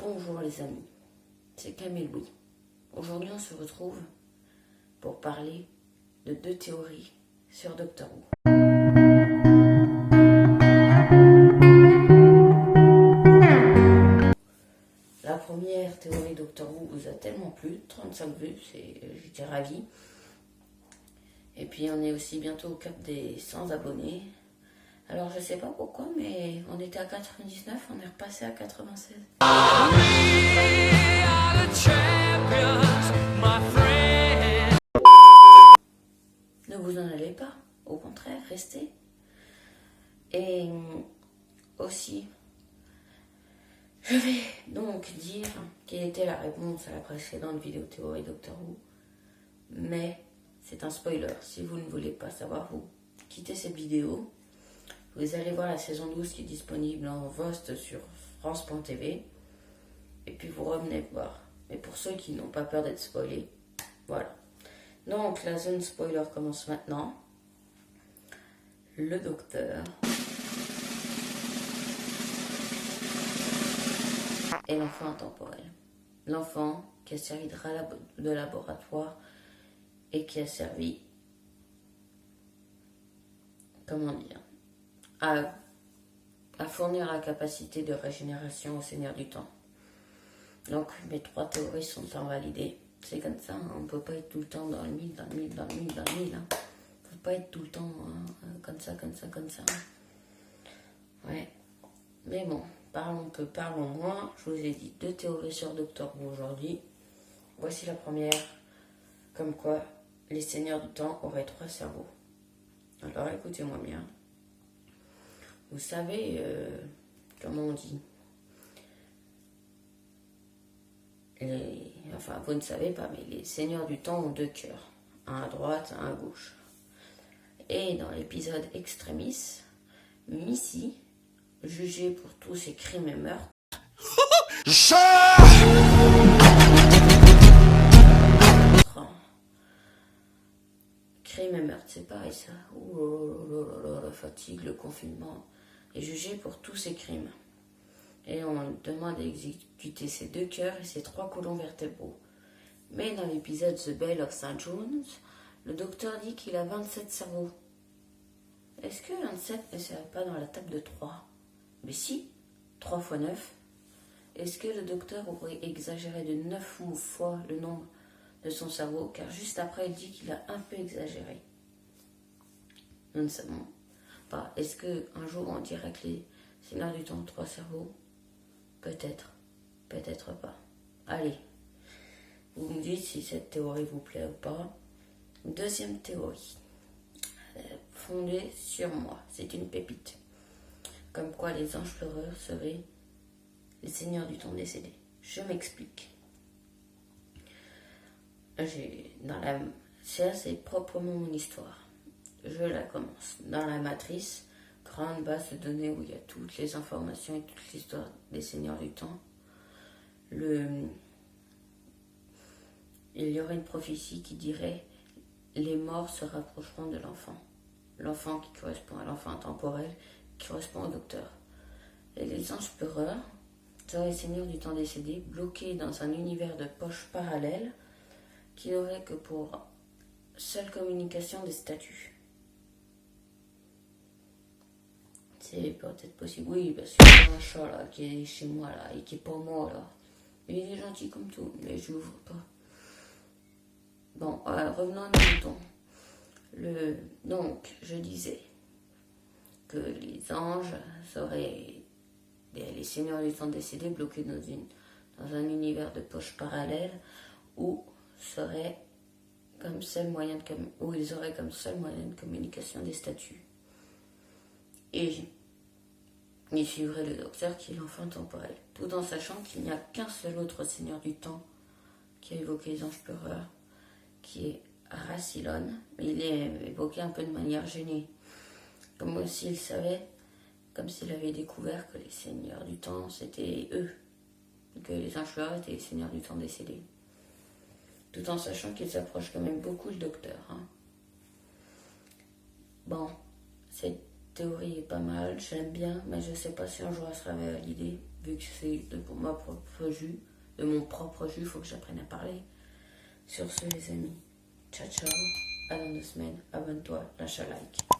Bonjour les amis, c'est Camille Louis. Aujourd'hui on se retrouve pour parler de 2 théories sur Doctor Who. La première théorie Doctor Who vous a tellement plu, 35 vues, j'étais ravie. Et puis on est aussi bientôt au cap des 100 abonnés. Alors je sais pas pourquoi, mais on était à 99, on est repassé à 96. Ne vous en allez pas, au contraire, restez. Et aussi, je vais donc dire quelle était la réponse à la précédente vidéo théorie Doctor Who. Mais c'est un spoiler, si vous ne voulez pas savoir, vous quittez cette vidéo. Vous allez voir la saison 12 qui est disponible en VOST sur France.tv. Et puis vous revenez voir. Mais pour ceux qui n'ont pas peur d'être spoilés, voilà. Donc la zone spoiler commence maintenant. Le docteur et l'enfant intemporel. L'enfant qui a servi de laboratoire et qui a servi, comment dire, à fournir la capacité de régénération au Seigneur du Temps. Donc mes 3 théories sont invalidées. C'est comme ça, hein, on ne peut pas être tout le temps dans le mille. Hein. On ne peut pas être tout le temps comme ça. Ouais. Mais bon, parlons peu, parlons moins. Je vous ai dit 2 théories sur Doctor Who aujourd'hui. Voici la première. Comme quoi, les Seigneurs du Temps auraient 3 cerveaux. Alors écoutez-moi bien. Vous savez, comment on dit, enfin vous ne savez pas, mais les Seigneurs du Temps ont 2 cœurs, un à droite, un à gauche. Et dans l'épisode Extremis, Missy, jugée pour tous ses crimes et meurtres, crime et meurtre, c'est pareil ça. La fatigue, le confinement. Est jugé pour tous ses crimes. Et on demande d'exécuter ses 2 cœurs et ses 3 colons vertébraux. Mais dans l'épisode The Bell of St. John's, le docteur dit qu'il a 27 cerveaux. Est-ce que 27 ne serait pas dans la table de 3? Mais si, 3 x 9. Est-ce que le docteur aurait exagéré de 9 fois le nombre de son cerveau? Car juste après, il dit qu'il a un peu exagéré. Nous ne savons pas. Est-ce qu'un jour, on dirait que les Seigneurs du Temps ont 3 cerveaux? Peut-être. Peut-être pas. Allez. Vous me dites si cette théorie vous plaît ou pas. Deuxième théorie. Fondée sur moi. C'est une pépite. Comme quoi les anges pleureurs seraient les Seigneurs du Temps décédés. Je m'explique. Ça, c'est proprement mon histoire. Je la commence. Dans la matrice, grande base de données où il y a toutes les informations et toute l'histoire des Seigneurs du Temps, il y aurait une prophétie qui dirait les morts se rapprocheront de l'enfant. L'enfant qui correspond à l'enfant intemporel, qui correspond au docteur. Et les anges pleureurs seraient les Seigneurs du Temps décédés, bloqués dans un univers de poches parallèles qui n'aurait que pour seule communication des statues. C'est peut-être possible, oui, parce que j'ai un chat là qui est chez moi là et qui est pas mort là. Il est gentil comme tout, mais je l'ouvre pas. Bon, revenons à nos moutons. Donc, je disais que les anges seraient les Seigneurs du Temps décédés bloqués dans un univers de poches parallèles où ils auraient comme seul moyen de communication des statues. Et il suivrait le docteur qui est l'enfant temporel, tout en sachant qu'il n'y a qu'un seul autre Seigneur du Temps qui a évoqué les anges pleureurs, qui est Rassilon, mais il est évoqué un peu de manière gênée, comme s'il savait, comme s'il avait découvert que les Seigneurs du Temps c'était eux, que les anges pleureurs étaient les Seigneurs du Temps décédés, tout en sachant qu'il s'approche quand même beaucoup du docteur. Bon, cette théorie est pas mal, j'aime bien, mais je sais pas si un jour elle sera validée, vu que c'est de ma propre jus, de mon propre jus, il faut que j'apprenne à parler. Sur ce les amis, ciao ciao, à dans 2 semaines, abonne-toi, lâche un like.